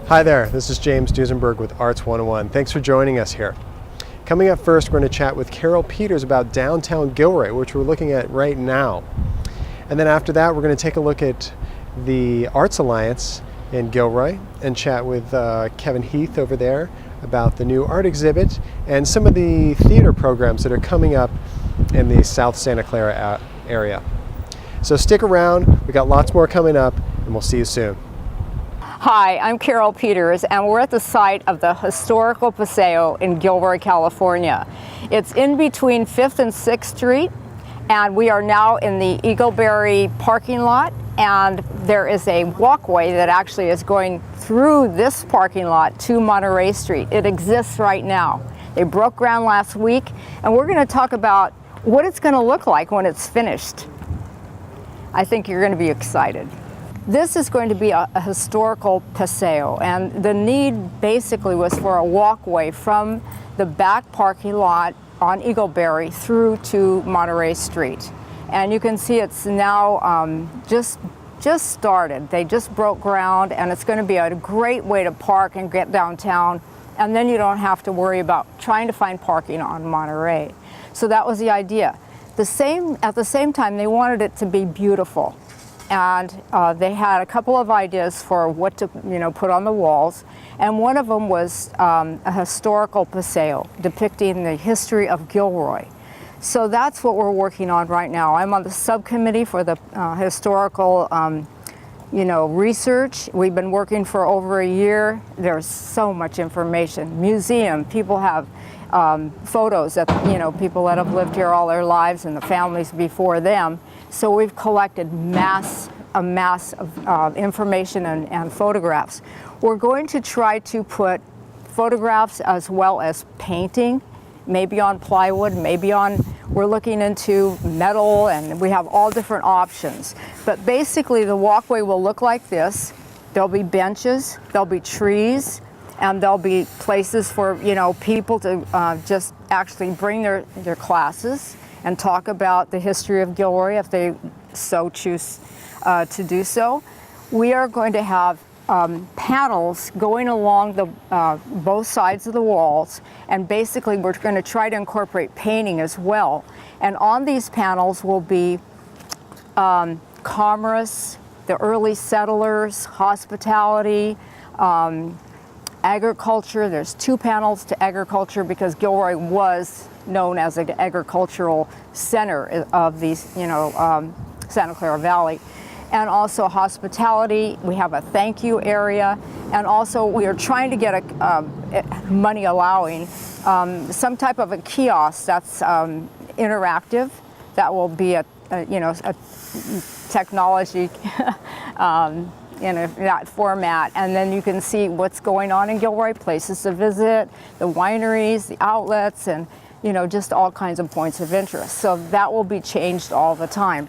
Hi there, this is James Duesenberg with Arts 101. Thanks for joining us here. Coming up first, we're going to chat with Carol Peters about downtown Gilroy, which we're looking at right now. And then after that, we're going to take a look at the Arts Alliance in Gilroy and chat with Kevin Heath over there about the new art exhibit and some of the theater programs that are coming up in the South Santa Clara area. So stick around, we got lots more coming up, and we'll see you soon. Hi, I'm Carol Peters, and we're at the site of the historical Paseo in Gilroy, California. It's in between 5th and 6th Street, and we are now in the Eagleberry parking lot, and there is a walkway that actually is going through this parking lot to Monterey Street. It exists right now. They broke ground last week, and we're going to talk about what it's going to look like when it's finished. I think you're going to be excited. This is going to be a historical paseo, and the need basically was for a walkway from the back parking lot on Eagleberry through to Monterey Street. And you can see it's now just started. They just broke ground, and it's going to be a great way to park and get downtown, and then you don't have to worry about trying to find parking on Monterey. So that was the idea. At the same time, they wanted it to be beautiful. And they had a couple of ideas for what to put on the walls, and one of them was a historical paseo depicting the history of Gilroy. So that's what we're working on right now. I'm on the subcommittee for the historical research. We've been working for over a year. There's so much information. Museum, people have photos that people that have lived here all their lives and the families before them. So we've collected a mass of information and photographs. We're going to try to put photographs as well as painting, maybe on plywood, we're looking into metal, and we have all different options. But basically the walkway will look like this. There'll be benches, there'll be trees, and there'll be places for people to just actually bring their classes and talk about the history of Gilroy if they so choose to do so. We are going to have panels going along both sides of the walls, and basically we're going to try to incorporate painting as well. And on these panels will be commerce, the early settlers, hospitality, agriculture. There's 2 panels to agriculture because Gilroy was known as an agricultural center of the Santa Clara Valley. And also hospitality. We have a thank you area, and also we are trying to get money allowing some type of a kiosk that's interactive, that will be a technology in that format, and then you can see what's going on in Gilroy, places to visit, the wineries, the outlets, and just all kinds of points of interest. So that will be changed all the time.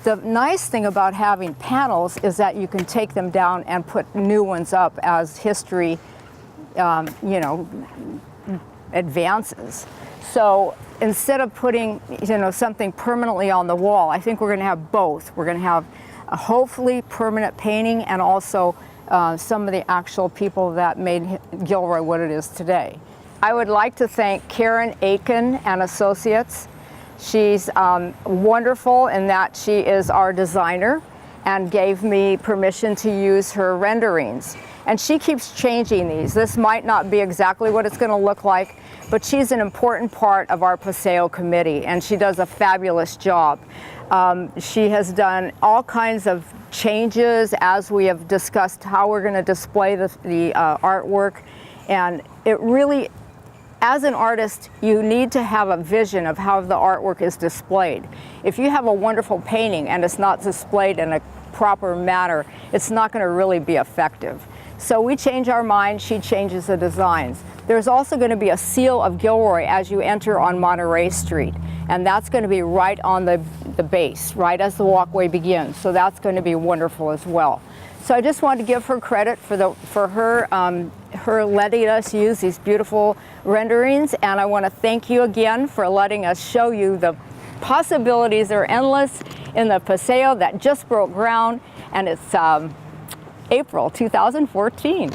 The nice thing about having panels is that you can take them down and put new ones up as history, advances. So instead of putting, something permanently on the wall, I think we're going to have both. We're going to have a hopefully permanent painting, and also some of the actual people that made Gilroy what it is today. I would like to thank Karen Aiken and Associates. She's wonderful in that she is our designer and gave me permission to use her renderings. And she keeps changing these. This might not be exactly what it's going to look like, but she's an important part of our Paseo committee, and she does a fabulous job. She has done all kinds of changes as we have discussed how we're going to display the artwork, and it really, as an artist, you need to have a vision of how the artwork is displayed. If you have a wonderful painting and it's not displayed in a proper manner, it's not going to really be effective. So we change our mind, she changes the designs. There's also going to be a seal of Gilroy as you enter on Monterey Street, and that's going to be right on the base, right as the walkway begins. So that's going to be wonderful as well. So I just wanted to give her credit for her letting us use these beautiful renderings, and I want to thank you again for letting us show you the possibilities are endless in the Paseo that just broke ground, and it's April 2014.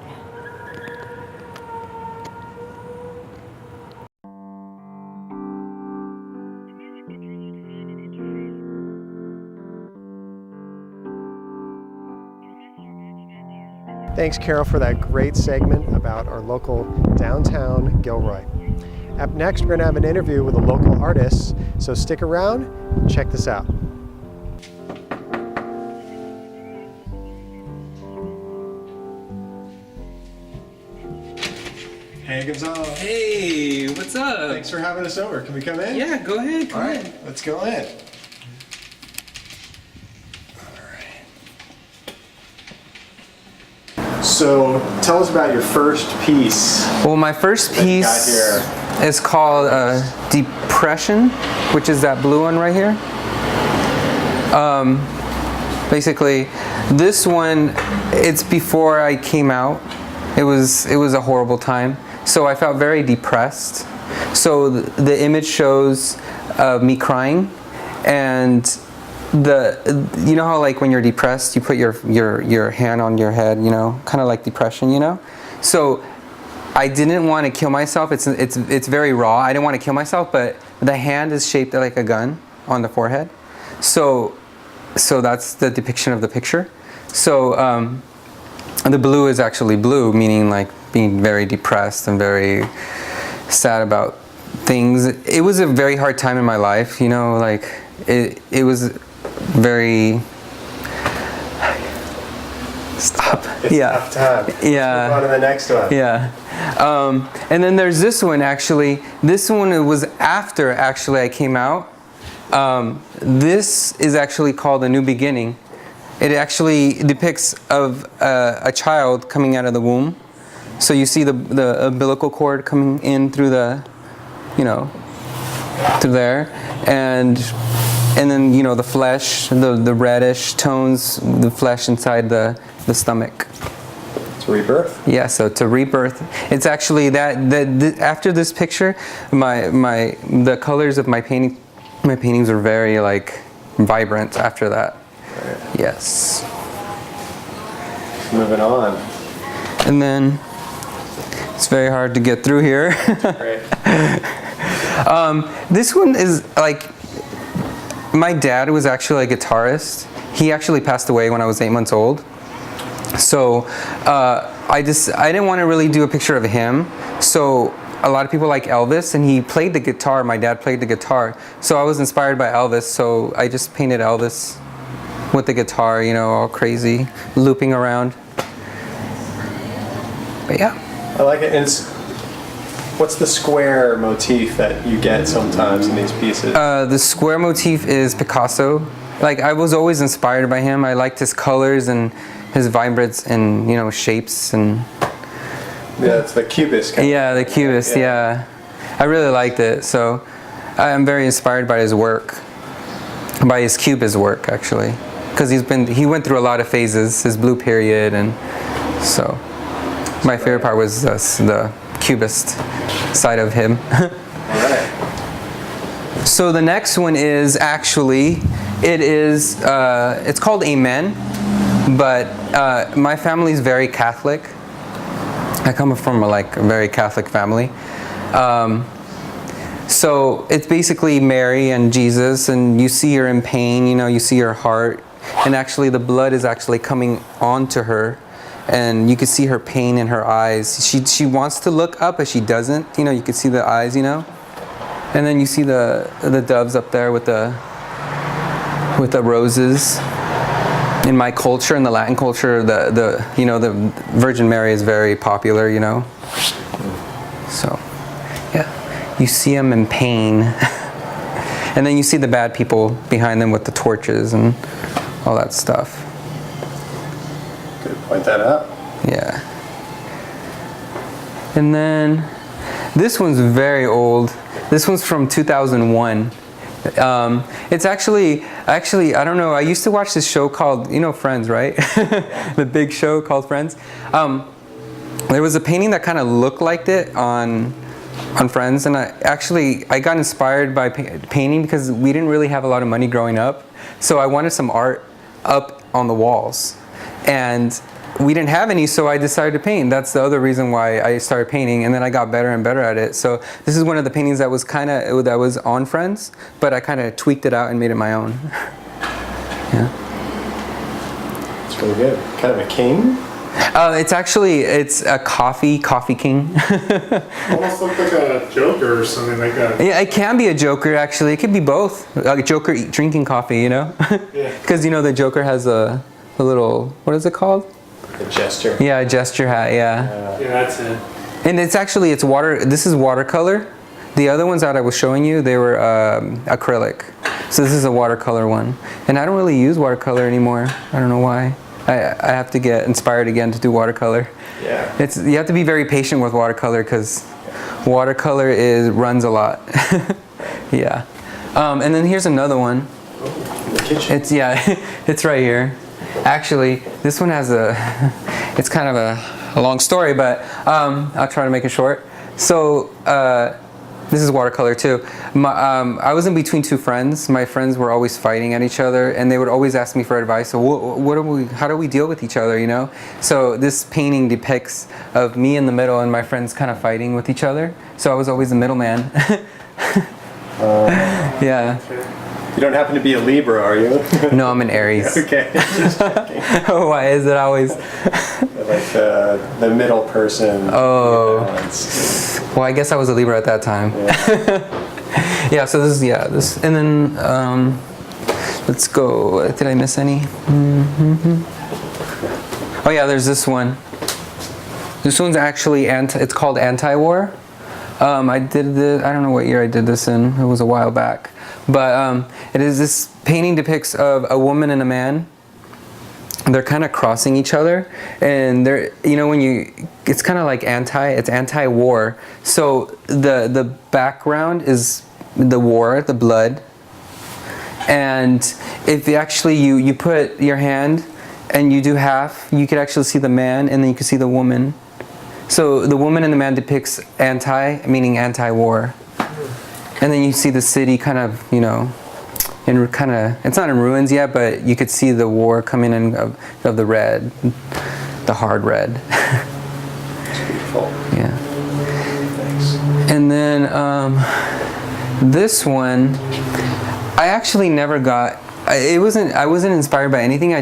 Thanks, Carol, for that great segment about our local downtown Gilroy. Up next, we're going to have an interview with a local artist, so stick around and check this out. Hey, Gonzalo. Hey, what's up? Thanks for having us over. Can we come in? Yeah, go ahead. All right, let's go in. So, tell us about your first piece. Well, my first piece is called Depression, which is that blue one right here. Basically, this one, it's before I came out. It was a horrible time. So I felt very depressed. So the image shows me crying, and you know how like when you're depressed, you put your hand on your head, you know, kind of like depression, you know. So I didn't want to kill myself. It's very raw. I didn't want to kill myself, but the hand is shaped like a gun on the forehead. So that's the depiction of the picture. So the blue is actually blue, meaning like being very depressed and very sad about things. It was a very hard time in my life, you know, like it was very stop. It's yeah. tough time. Yeah. Let's move on to the next one. Yeah. And then there's this one actually. This one was after actually I came out. This is actually called A New Beginning. It actually depicts of a child coming out of the womb. So you see the umbilical cord coming in through the, you know, through there, and then you know the flesh, the reddish tones, the flesh inside the stomach. It's rebirth. Yeah, so to rebirth, it's actually that after this picture, the colors of my paintings are very like vibrant after that. Right. Yes. Moving on. And then it's very hard to get through here. Great. This one is like, my dad was actually a guitarist. He actually passed away when I was 8 months old. So I didn't want to really do a picture of him. So a lot of people like Elvis, and he played the guitar. My dad played the guitar. So I was inspired by Elvis. So I just painted Elvis with the guitar, you know, all crazy, looping around. But yeah. I like it. And what's the square motif that you get sometimes in these pieces? The square motif is Picasso. Like, I was always inspired by him. I liked his colors and his vibrance and, you know, shapes and... Yeah, it's the cubist kind Yeah, the cubist, yeah. I really liked it, so I'm very inspired by his work. By his cubist work, actually. Because he went through a lot of phases, his blue period, and so my favorite part was the cubist side of him. Right. So the next one is actually, it's called Amen, but my family is very Catholic. I come from a very Catholic family. So it's basically Mary and Jesus, and you see her in pain, you know, you see her heart, and actually the blood is actually coming onto her, and you can see her pain in her eyes. She wants to look up, but she doesn't. You know, you can see the eyes, you know. And then you see the doves up there with the roses. In my culture, in the Latin culture, the Virgin Mary is very popular, you know. So, yeah, you see them in pain, and then you see the bad people behind them with the torches and all that stuff. Good, point that out. Yeah. And then this one's very old. This one's from 2001. It's actually, I don't know, I used to watch this show called, you know, Friends, right? The big show called Friends. There was a painting that kind of looked like it on Friends, and I got inspired by painting because we didn't really have a lot of money growing up. So I wanted some art up on the walls. And we didn't have any, so I decided to paint. That's the other reason why I started painting, and then I got better and better at it. So this is one of the paintings that was on Friends, but I kind of tweaked it out and made it my own. Yeah. It's really good. Kind of a king? It's a coffee king. Almost looked like a Joker or something like that. Yeah, it can be a Joker actually. It could be both. Like a Joker drinking coffee, you know? Yeah. Because you know the Joker has a little, what is it called? The gesture. Yeah, a gesture hat. Yeah. Yeah, that's it. And it's water. This is watercolor. The other ones that I was showing you, they were acrylic. So this is a watercolor one. And I don't really use watercolor anymore. I don't know why. I have to get inspired again to do watercolor. Yeah. You have to be very patient with watercolor because watercolor runs a lot. Yeah. And then here's another one. In the kitchen. It's right here. Actually, this one has it's kind of a long story, but I'll try to make it short. So this is watercolor too. I was in between two friends. My friends were always fighting at each other, and they would always ask me for advice. So how do we deal with each other, you know? So this painting depicts of me in the middle and my friends kind of fighting with each other. So I was always the middleman. Yeah. You don't happen to be a Libra, are you? No, I'm an Aries. Okay. Just checking. Why is it always? Like the middle person. Oh. Balance. Well, I guess I was a Libra at that time. Yeah. Yeah, so this, and then let's go. Did I miss any? Oh yeah, there's this one. This one's actually it's called Anti-War. I did I don't know what year I did this in. It was a while back, but this painting depicts of a woman and a man. They're kind of crossing each other, and it's kind of like it's anti-war. So the background is the war, the blood, and if you put your hand and you do half, you could actually see the man, and then you can see the woman. So the woman and the man depicts meaning anti-war, and then you see the city kind of it's not in ruins yet, but you could see the war coming in of the red, the hard red. Beautiful. Yeah. Thanks. And then this one, I actually never got. I wasn't inspired by anything. I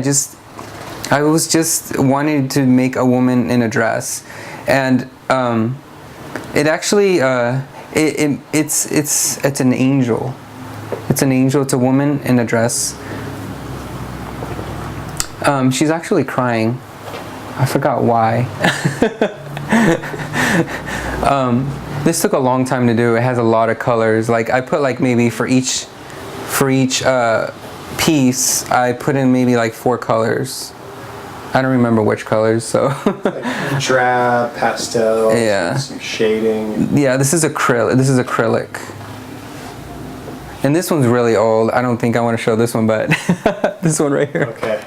was just wanting to make a woman in a dress, and it actually it's an angel. It's an angel. It's a woman in a dress. She's actually crying. I forgot why. This took a long time to do. It has a lot of colors. Like I put maybe for each piece, I put in maybe 4 colors. I don't remember which colors. So Like drab, pastel. Yeah. Some shading. yeah, this is acrylic. And this one's really old. I don't think I want to show this one, but this one right here. Okay.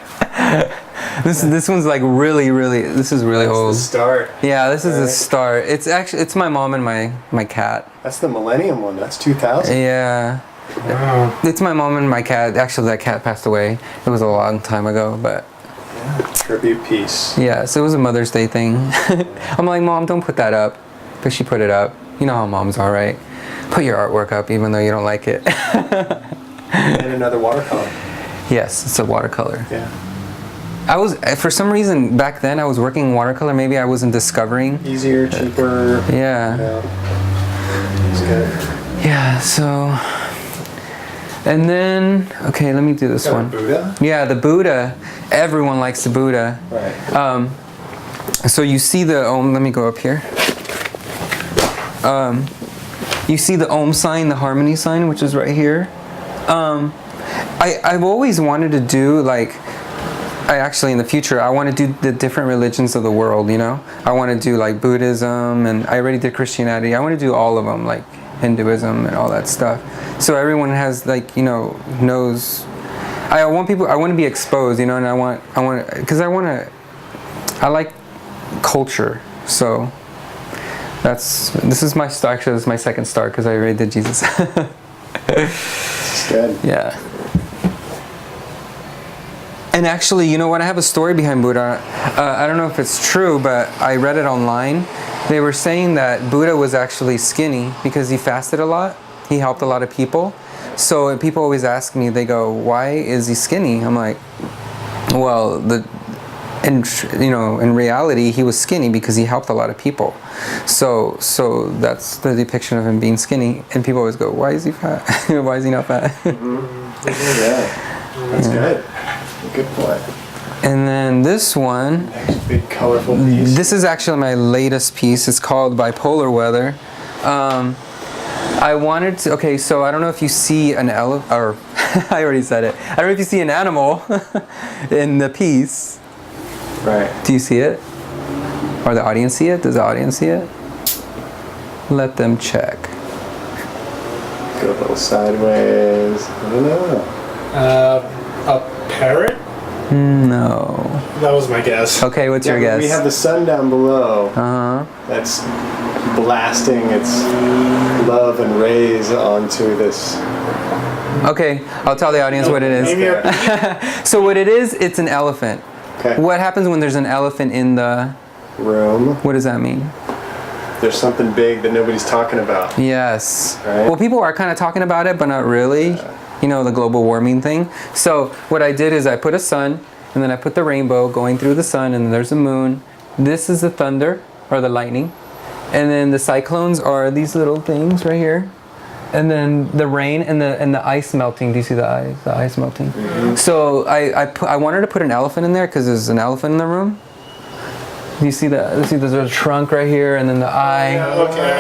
This one's really, this is really That's old. the start. Yeah, this is the Right. start. It's my mom and my cat. That's the Millennium one. That's 2000. Yeah. Wow. It's my mom and my cat. Actually, that cat passed away. It was a long time ago, but Tribute piece. yeah, so it was a Mother's Day thing. I'm like, Mom, don't put that up. But she put it up. You know how moms are, right? Put your artwork up even though you don't like it. And another watercolor. Yes, it's a watercolor. Yeah. For some reason, back then I was working in watercolor. Maybe I wasn't discovering. Easier, cheaper. Yeah. It's good. Yeah, so. And then, okay, let me do this Got a one. Buddha. Yeah, the Buddha. Everyone likes the Buddha. Right. So you see the Om, let me go up here. You see the Om sign, the harmony sign, which is right here. I've always wanted to do in the future, I want to do the different religions of the world, you know? I want to do Buddhism, and I already did Christianity. I want to do all of them, like Hinduism and all that stuff. So everyone has knows. I want to be exposed, you know, and I like culture. So this is my star. Actually, this is my second star because I already did Jesus. It's good. Yeah. And actually, you know what? I have a story behind Buddha. I don't know if it's true, but I read it online. They were saying that Buddha was actually skinny because he fasted a lot. He helped a lot of people. So people always ask me, they go, why is he skinny? I'm like, well, in reality, he was skinny because he helped a lot of people. So that's the depiction of him being skinny. And people always go, "Why is he fat? Why is he not fat?" Yeah, that's good. Good point. And then this one, Next big colorful piece. this is actually my latest piece. It's called Bipolar Weather. I wanted to, okay, so I don't know if you see an elephant, or I already said it. I don't know if you see an animal in the piece. Right. Do you see it? Or the audience see it? Does the audience see it? Let them check. Go a little sideways. I don't know. A parrot? No. That was my guess. Okay, what's your Yeah, guess? we have the sun down below. Uh-huh. That's blasting its love and rays onto this. Okay, I'll tell the audience what it is. Maybe So what it is, it's an elephant. Okay. What happens when there's an elephant in the Room. What does that mean? There's something big that nobody's talking about. Yes. Right. Well, people are kind of talking about it, but not really. You know, the global warming thing. So what I did is I put a sun, and then I put the rainbow going through the sun, and then there's a moon. This is the thunder, or the lightning. And then the cyclones are these little things right here. And then the rain and the ice melting. Do you see the ice? The ice melting. Mm-hmm. So I wanted to put an elephant in there because there's an elephant in the room. Do you see the? See, there's a trunk right here, and then the eye, Yeah, okay,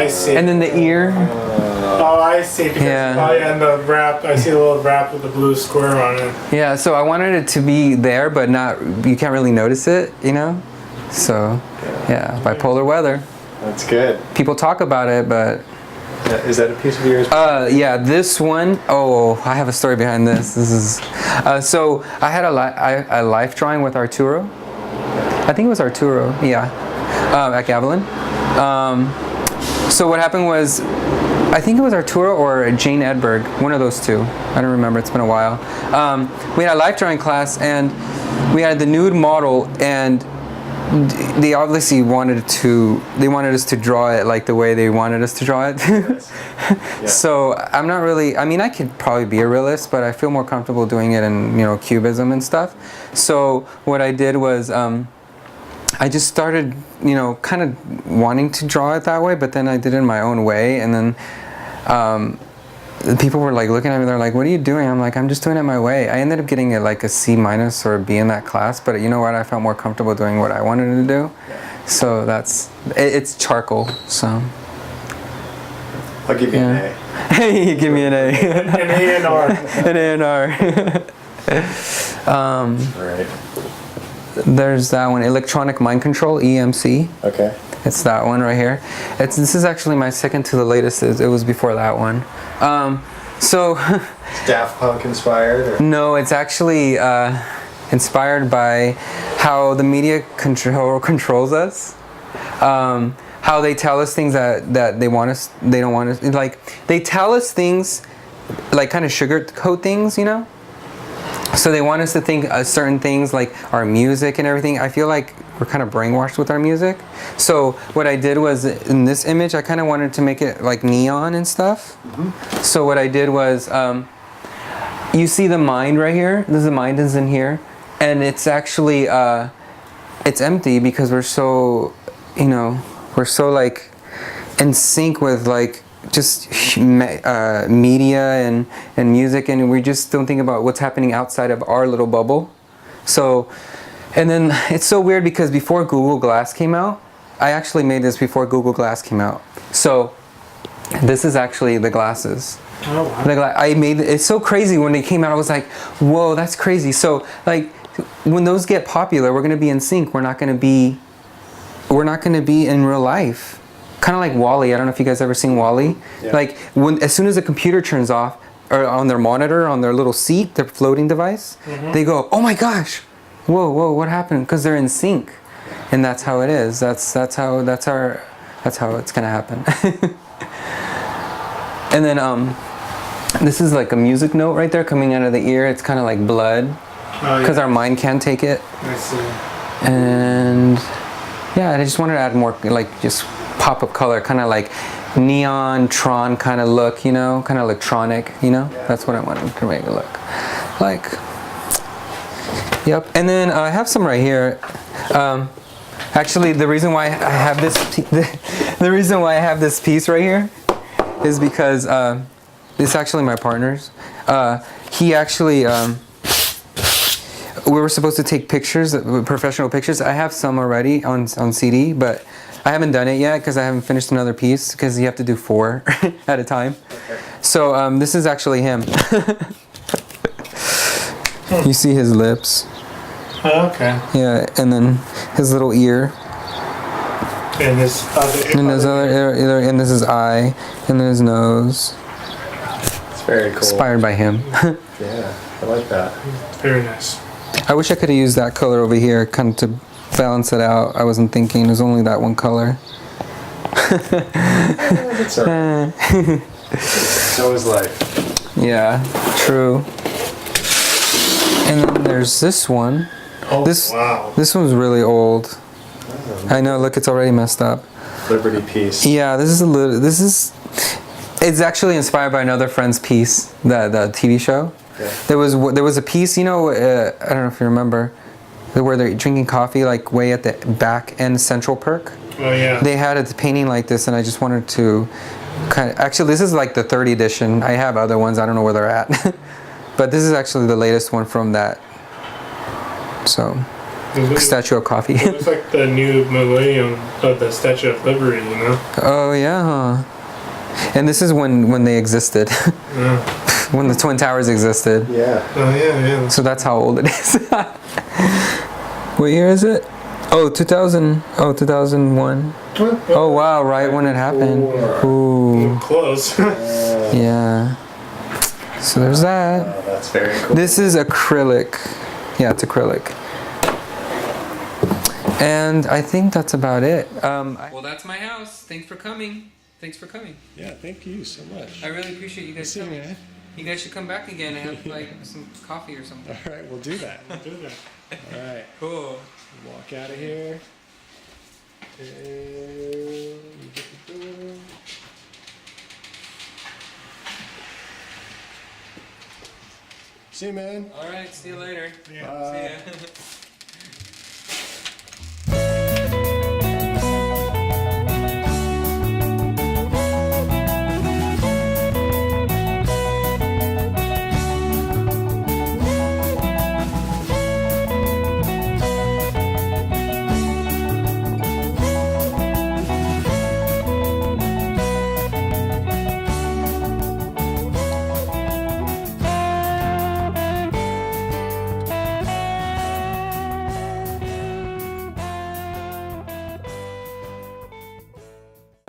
I see. and then the ear. Oh, I see. Because, Yeah. Oh, yeah, and the wrap, I see the little wrap with the blue square on it. Yeah. So I wanted it to be there, but not. You can't really notice it, you know. So, yeah, bipolar weather. That's good. People talk about it, but Is that a piece of yours? yeah, this one, oh, I have a story behind this. This is, so I had a life drawing with Arturo. I think it was Arturo, yeah, at Gavilan. So what happened was, I think it was Arturo or Jane Edberg, one of those two. I don't remember, it's been a while. We had a life drawing class, and we had the nude model, and they obviously wanted us to draw it like the way they wanted us to draw it. Yeah. So I'm not really, I mean, I could probably be a realist, but I feel more comfortable doing it in, cubism and stuff. So what I did was, I just started, kind of wanting to draw it that way, but then I did it in my own way, and then people were like looking at me, they're like, "What are you doing?" I'm like, "I'm just doing it my way." I ended up getting like a C- or a B in that class, but you know what? I felt more comfortable doing what I wanted to do. So it's charcoal, so. I'll give you an A. Hey, give me an A. An A and R. An A and R. All right. There's that one, Electronic Mind Control, EMC. Okay. It's that one right here. This is actually my second to the latest. It was before that one. So It's Daft Punk inspired? Or? no, it's actually inspired by how the media controls us. How they tell us things that they want us, they don't want us. Like they tell us things, like kind of sugarcoat things, So they want us to think certain things, like our music and everything. I feel like we're kind of brainwashed with our music. So what I did was, in this image, I kind of wanted to make it like neon and stuff. Mm-hmm. So what I did was, you see the mind right here? The mind is in here. And it's actually, it's empty because we're so, we're so like in sync with like, just media and music, and we just don't think about what's happening outside of our little bubble. So, and then it's so weird because before Google Glass came out, I actually made this before Google Glass came out. So this is actually the glasses. Oh, wow. I made it's so crazy when they came out. I was like, whoa, that's crazy. So like when those get popular, we're gonna be in sync. We're not gonna be in real life. Kind of like WALL-E. I don't know if you guys ever seen WALL-E. Yeah. Like as soon as the computer turns off, or on their monitor, on their little seat, their floating device, they go, "Oh my gosh, whoa, what happened?" Because they're in sync, and that's how it is. That's how it's gonna happen. And then this is like a music note right there coming out of the ear. It's kind of like blood, because our mind can't take it. I see. And yeah, I just wanted to add more like just pop of color, kind of like neon tron kind of look, kind of electronic, That's what I wanted to make it look like. Yep. And then I have some right here. Actually, the reason why I have this the reason why I have this piece right here is because it's actually my partner's. He actually we were supposed to take pictures, professional pictures. I have some already on CD, but I haven't done it yet because I haven't finished another piece because you have to do 4 at a time. Okay. So this is actually him. You see his lips. Oh, okay. Yeah, and then his little ear. And his other ear, and this is eye, and then his nose. It's very cool. Inspired by him. Yeah, I like that. Very nice. I wish I could have used that color over here, kind of to balance it out. I wasn't thinking it was only that one color. It's alright. So is life. Yeah, true. And then there's this one. Oh, This wow. This one's really old. I know. Look, it's already messed up. Liberty piece. Yeah, this is a little. This is. It's actually inspired by another friend's piece, the TV show. Yeah. There was a piece, you know. I don't know if you remember, where they're drinking coffee, like way at the back end, Central Perk. Oh yeah. They had a painting like this, and I just wanted to kind of. Actually, this is like the 3rd edition. I have other ones. I don't know where they're at, but this is actually the latest one from that. So, Statue of Coffee. It looks like the new millennium of the Statue of Liberty, you know? Oh yeah, huh? And this is when they existed, Yeah. when the Twin Towers existed. Yeah. Oh yeah, yeah. So that's how old it is. What year is it? Oh, 2000. Oh, 2001. Oh wow, right when it happened. Ooh. Close. Yeah. So there's that. Oh, that's very cool. This is acrylic. Yeah, it's acrylic. And I think that's about it. Well, that's my house. Thanks for coming. Thanks for coming. Yeah, thank you so much. I really appreciate you guys coming. man. You guys should come back again and have like some coffee or something. All right, we'll do that. Do that. All right, Cool. walk out of here. And get the door. See you, man. All right. See you later. Yeah. Bye. See ya.